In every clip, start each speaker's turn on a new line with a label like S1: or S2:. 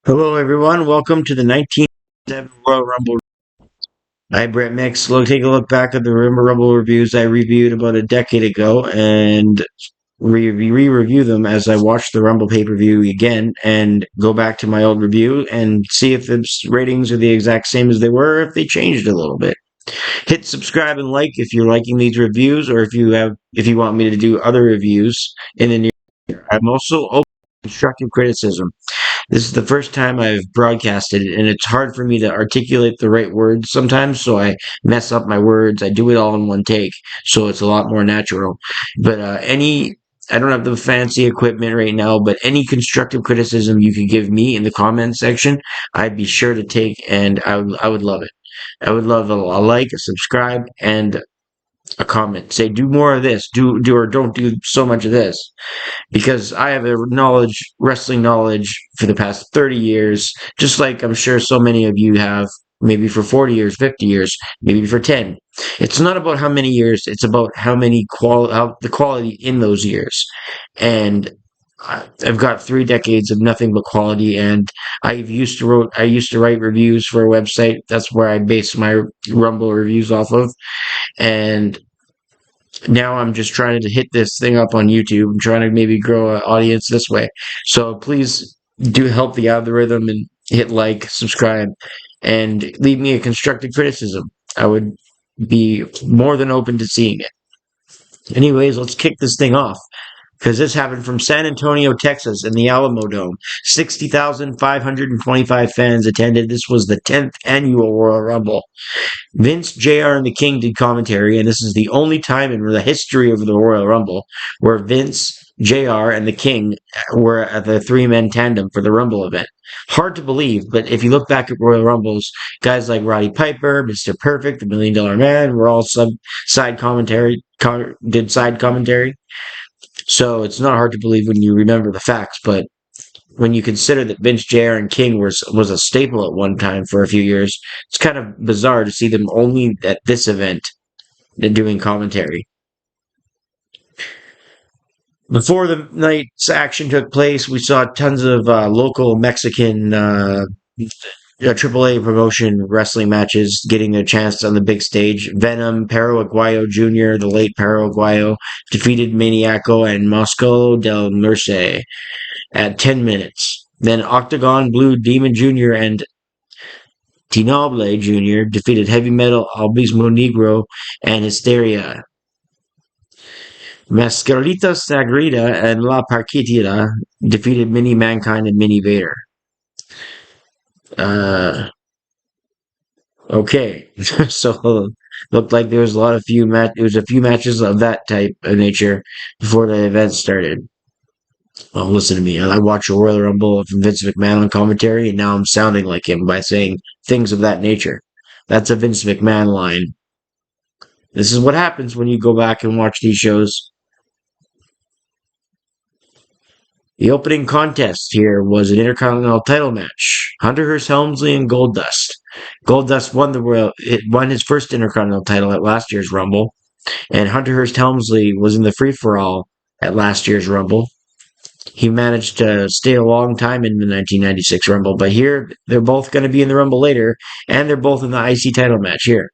S1: Hello, everyone. Welcome to the 1997 Royal Rumble. I'm Brett Mix. Take a look back at the Rumble reviews I reviewed about a decade ago and re-review them as I watch the Rumble pay-per-view again and go back to my old review and see if the ratings are the exact same as they were or if they changed a little bit. Hit subscribe and like if you're liking these reviews or if you want me to do other reviews in the near future. I'm also open to constructive criticism. This is the first time I've broadcasted it, and it's hard for me to articulate the right words sometimes, so I mess up my words. I do it all in one take, so it's a lot more natural. But I don't have the fancy equipment right now, but any constructive criticism you could give me in the comment section, I'd be sure to take, and I would love it. I would love a like, a subscribe, and a comment. Say, do more of this, do or don't do so much of this because I have a wrestling knowledge for the past 30 years, just like I'm sure so many of you have, maybe for 40 years, 50 years, maybe for 10. It's not about how many years, it's about how the quality in those years. And I've got 3 decades of nothing but quality, and I used to write reviews for a website. That's where I base my Rumble reviews off of, and now I'm just trying to hit this thing up on YouTube. I'm trying to maybe grow an audience this way. So please do help the algorithm and hit like, subscribe, and leave me a constructive criticism. I would be more than open to seeing it. Anyways, let's kick this thing off because this happened from San Antonio, Texas, in the Alamo Dome. 60,525 fans attended. This was the 10th annual Royal Rumble. Vince, JR, and the King did commentary, and this is the only time in the history of the Royal Rumble where Vince, JR, and the King were at the three-man tandem for the Rumble event. Hard to believe, but if you look back at Royal Rumbles, guys like Roddy Piper, Mr. Perfect, the Million Dollar Man were all did side commentary. So it's not hard to believe when you remember the facts, but when you consider that Vince, JR, and King was a staple at one time for a few years, it's kind of bizarre to see them only at this event doing commentary. Before the night's action took place, we saw tons of local Mexican AAA promotion wrestling matches getting a chance on the big stage. Venom, Perro Aguayo Jr., the late Perro Aguayo, defeated Maniaco and Mosco del Merce at 10 minutes. Then Octagon Blue Demon Jr. and Tinoble Jr. defeated Heavy Metal Albismo Negro and Hysteria. Mascarita Sagrida and La Parquitira defeated Mini Mankind and Mini Vader. Okay, so looked like there was a few matches of that type of nature before the event started. Well, listen to me. I watch a Royal Rumble from Vince McMahon on commentary, and now I'm sounding like him by saying things of that nature. That's a Vince McMahon line. This is what happens when you go back and watch these shows. The opening contest here was an Intercontinental title match. Hunter Hearst Helmsley and Goldust. Goldust won his first Intercontinental title at last year's Rumble, and Hunter Hearst Helmsley was in the free-for-all at last year's Rumble. He managed to stay a long time in the 1996 Rumble, but here they're both going to be in the Rumble later, and they're both in the IC title match here.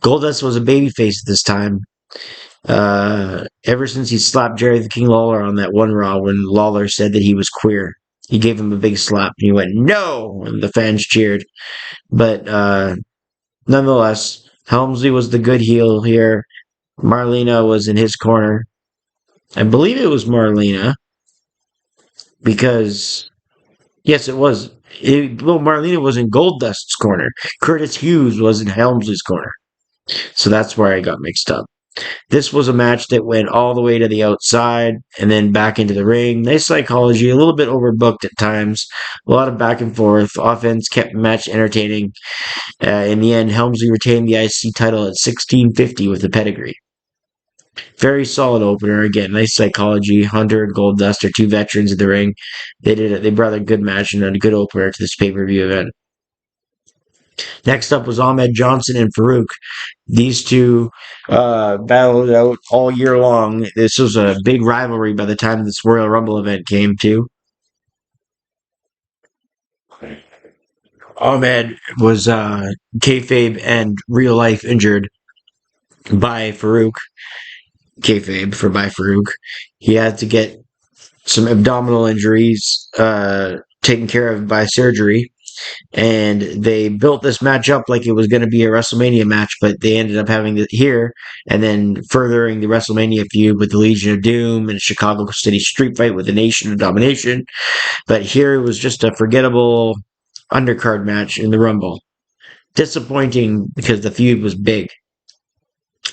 S1: Goldust was a babyface at this time. Ever since he slapped Jerry the King Lawler on that one Raw when Lawler said that he was queer. He gave him a big slap, and he went, "No!" And the fans cheered. But nonetheless, Helmsley was the good heel here. Marlena was in his corner. I believe it was Marlena, because, yes, it was. Marlena was in Goldust's corner. Curtis Hughes was in Helmsley's corner. So that's where I got mixed up. This was a match that went all the way to the outside and then back into the ring. Nice psychology, a little bit overbooked at times. A lot of back and forth. Offense kept the match entertaining. In the end, Helmsley retained the IC title at 1650 with the pedigree. Very solid opener. Again, nice psychology. Hunter and Goldust are two veterans in the ring. They brought a good match and a good opener to this pay-per-view event. Next up was Ahmed Johnson and Farouk. These two battled out all year long. This was a big rivalry by the time this Royal Rumble event came to. Ahmed was kayfabe and real life injured by Farouk. Kayfabe for by Farouk. He had to get some abdominal injuries taken care of by surgery, and they built this match up like it was going to be a WrestleMania match, but they ended up having it here and then furthering the WrestleMania feud with the Legion of Doom and Chicago City Street Fight with the Nation of Domination. But here it was just a forgettable undercard match in the Rumble. Disappointing because the feud was big.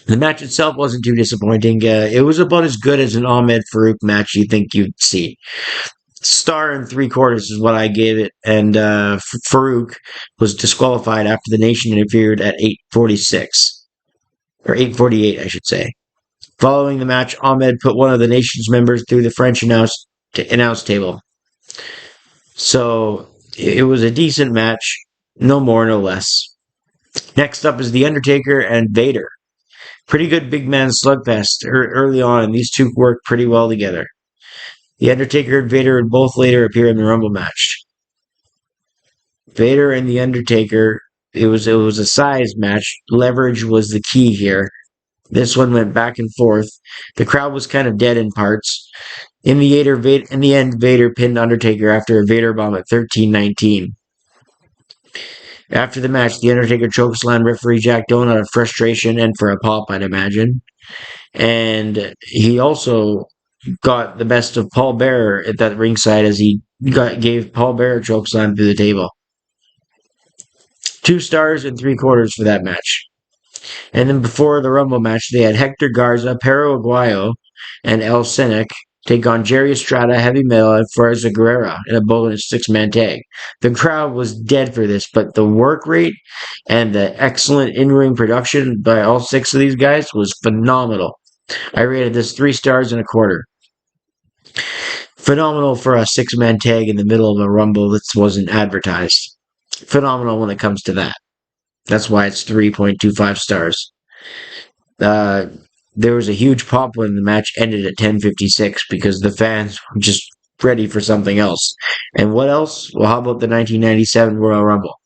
S1: The match itself wasn't too disappointing. It was about as good as an Ahmed Farouk match you think you'd see. Star and 3/4 is what I gave it, and Farouk was disqualified after the Nation interfered at 8:46 or 8:48, I should say. Following the match, Ahmed put one of the Nation's members through the French announce table. So it was a decent match, no more, no less. Next up is The Undertaker and Vader. Pretty good big man slugfest early on, and these two worked pretty well together. The Undertaker and Vader would both later appear in the Rumble match. Vader and The Undertaker, it was a size match. Leverage was the key here. This one went back and forth. The crowd was kind of dead in parts. In the end, Vader pinned Undertaker after a Vader bomb at 13:19. After the match, The Undertaker chokeslammed referee Jack Doan out of frustration and for a pop, I'd imagine. And he also got the best of Paul Bearer at that ringside as he gave Paul Bearer a chokeslam through the table. 2 stars and 3/4 for that match. And then before the Rumble match, they had Hector Garza, Perro Aguayo, and El Senec take on Jerry Estrada, Heavy Metal, and Fuerza Guerrera in a bonus 6-man tag. The crowd was dead for this, but the work rate and the excellent in-ring production by all 6 of these guys was phenomenal. I rated this 3 stars and a quarter. Phenomenal for a 6-man tag in the middle of a Rumble that wasn't advertised. Phenomenal when it comes to that. That's why it's 3.25 stars. There was a huge pop when the match ended at 10:56 because the fans were just ready for something else. And what else? Well, how about the 1997 Royal Rumble?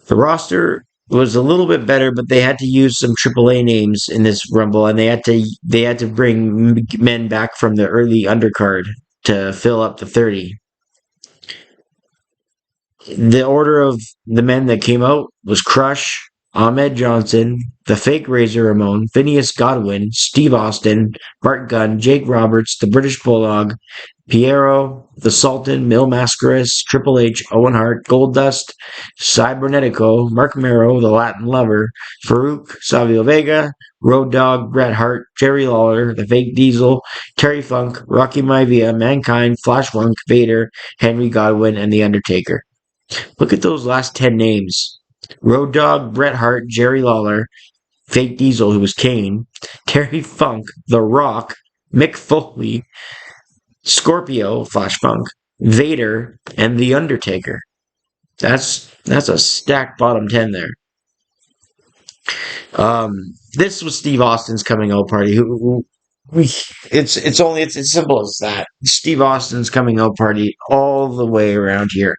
S1: The roster was a little bit better, but they had to use some AAA names in this Rumble, and they had to bring men back from the early undercard to fill up the 30. The order of the men that came out was Crush, Ahmed Johnson, the fake Razor Ramon, Phineas Godwin, Steve Austin, Bart Gunn, Jake Roberts, the British Bulldog, Piero, the Sultan, Mil Mascaras, Triple H, Owen Hart, Goldust, Cybernetico, Mark Mero, the Latin Lover, Farouk, Savio Vega, Road Dogg, Bret Hart, Jerry Lawler, the Fake Diesel, Terry Funk, Rocky Maivia, Mankind, Flash Funk, Vader, Henry Godwin, and The Undertaker. Look at those last 10 names. Road Dogg, Bret Hart, Jerry Lawler, Fake Diesel, who was Kane, Terry Funk, The Rock, Mick Foley, Scorpio, Flash Funk, Vader, and The Undertaker. That's a stacked bottom 10 there. This was Steve Austin's coming out party. It's as simple as that. Steve Austin's coming out party all the way around here.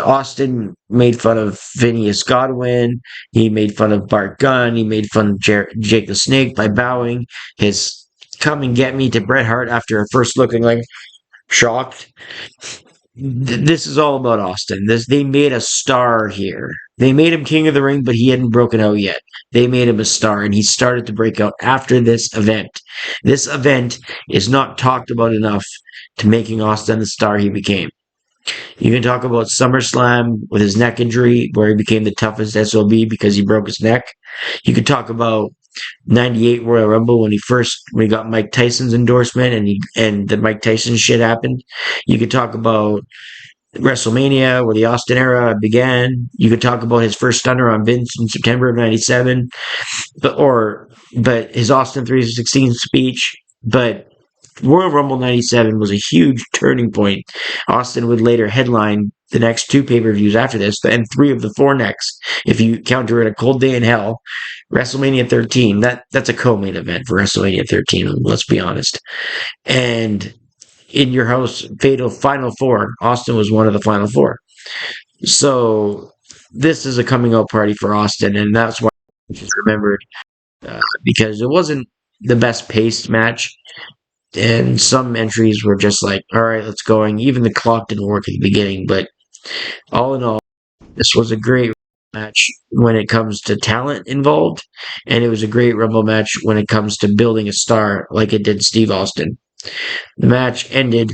S1: Austin made fun of Phineas Godwin. He made fun of Bart Gunn. He made fun of Jake the Snake by bowing his "come and get me" to Bret Hart after first looking like shocked. This is all about Austin. They made a star here. They made him king of the ring, but he hadn't broken out yet. They made him a star, and he started to break out after this event. This event is not talked about enough to making Austin the star he became. You can talk about SummerSlam with his neck injury, where he became the toughest SOB because he broke his neck. You could talk about '98 Royal Rumble when he got Mike Tyson's endorsement and the Mike Tyson shit happened. You could talk about WrestleMania where the Austin era began. You could talk about his first stunner on Vince in September of '97, but his Austin 3:16 speech, but Royal Rumble '97 was a huge turning point. Austin would later headline the next 2 pay-per-views after this, and 3 of the 4 next, if you counter it a Cold Day in Hell. WrestleMania 13, that's a co-main event for WrestleMania 13, let's be honest. And In Your House, Fatal Final 4, Austin was one of the Final 4. So this is a coming out party for Austin, and that's why it's remembered because it wasn't the best paced match, and some entries were just like, all right, let's go. And even the clock didn't work at the beginning, but all in all, this was a great match when it comes to talent involved, and it was a great Rumble match when it comes to building a star like it did Steve Austin. The match ended.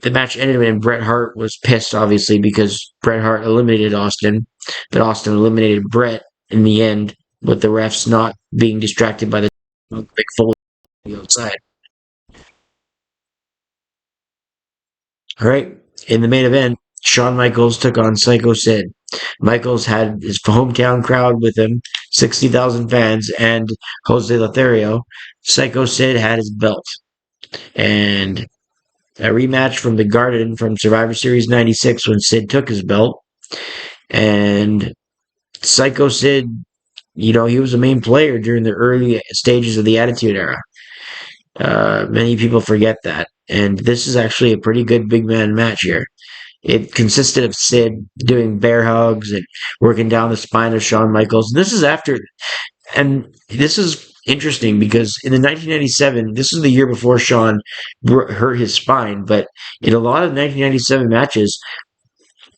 S1: The match ended and Bret Hart was pissed, obviously, because Bret Hart eliminated Austin, but Austin eliminated Bret in the end, with the refs not being distracted by the big Foley outside. All right, in the main event, Shawn Michaels took on Psycho Sid. Michaels had his hometown crowd with him, 60,000 fans, and Jose Lothario. Psycho Sid had his belt. And a rematch from the Garden from Survivor Series 96 when Sid took his belt. And Psycho Sid, he was a main player during the early stages of the Attitude Era. Many people forget that. And this is actually a pretty good big man match here. It consisted of Sid doing bear hugs and working down the spine of Shawn Michaels. And this is interesting because in the 1997, this is the year before Shawn hurt his spine, but in a lot of 1997 matches,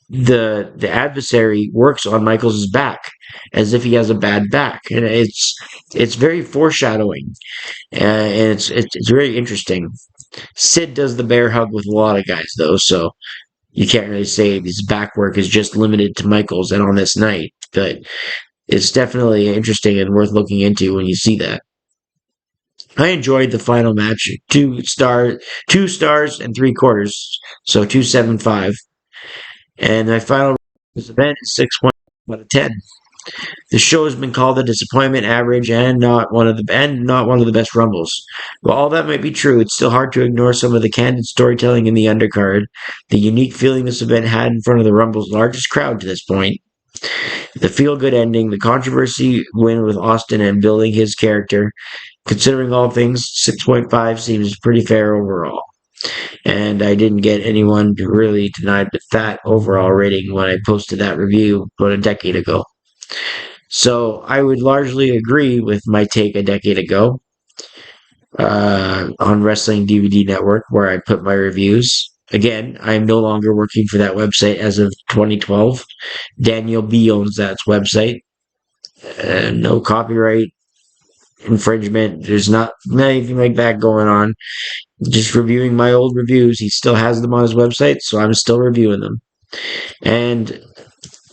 S1: the adversary works on Michaels' back as if he has a bad back, and it's very foreshadowing, and it's very interesting. Sid does the bear hug with a lot of guys though, so you can't really say his back work is just limited to Michaels and on this night, but it's definitely interesting and worth looking into when you see that. I enjoyed the final match. 2 stars and 3/4, so 2.75. And my final this event is 6.5 out of 10. The show has been called a disappointment, average, and not one of the best rumbles. While all that might be true, it's still hard to ignore some of the candid storytelling in the undercard, the unique feeling this event had in front of the Rumble's largest crowd to this point, the feel-good ending, the controversy win with Austin and building his character. Considering all things, 6.5 seems pretty fair overall. And I didn't get anyone to really deny that overall rating when I posted that review about a decade ago. So I would largely agree with my take a decade ago on Wrestling DVD Network, where I put my reviews. Again, I am no longer working for that website as of 2012. Daniel B. owns that website. No copyright infringement. There's not anything like that going on. Just reviewing my old reviews. He still has them on his website, so I'm still reviewing them. And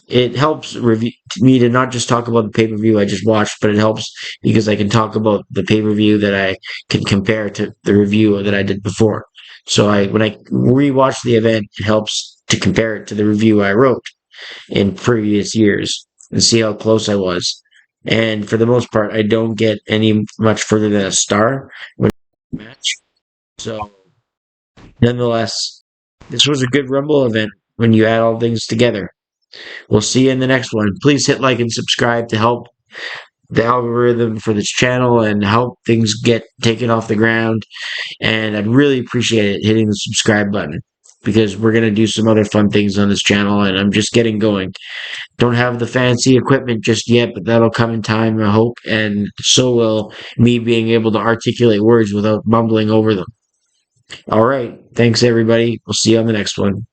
S1: it helps me to not just talk about the pay-per-view I just watched, but it helps because I can talk about the pay-per-view that I can compare to the review that I did before. So when I rewatch the event, it helps to compare it to the review I wrote in previous years and see how close I was. And for the most part, I don't get any much further than a star when match. So, nonetheless, this was a good Rumble event when you add all things together. We'll see you in the next one. Please hit like and subscribe to help the algorithm for this channel and help things get taken off the ground. And I'd really appreciate it hitting the subscribe button because we're going to do some other fun things on this channel and I'm just getting going. Don't have the fancy equipment just yet, but that'll come in time, I hope. And so will me being able to articulate words without mumbling over them. All right. Thanks, everybody. We'll see you on the next one.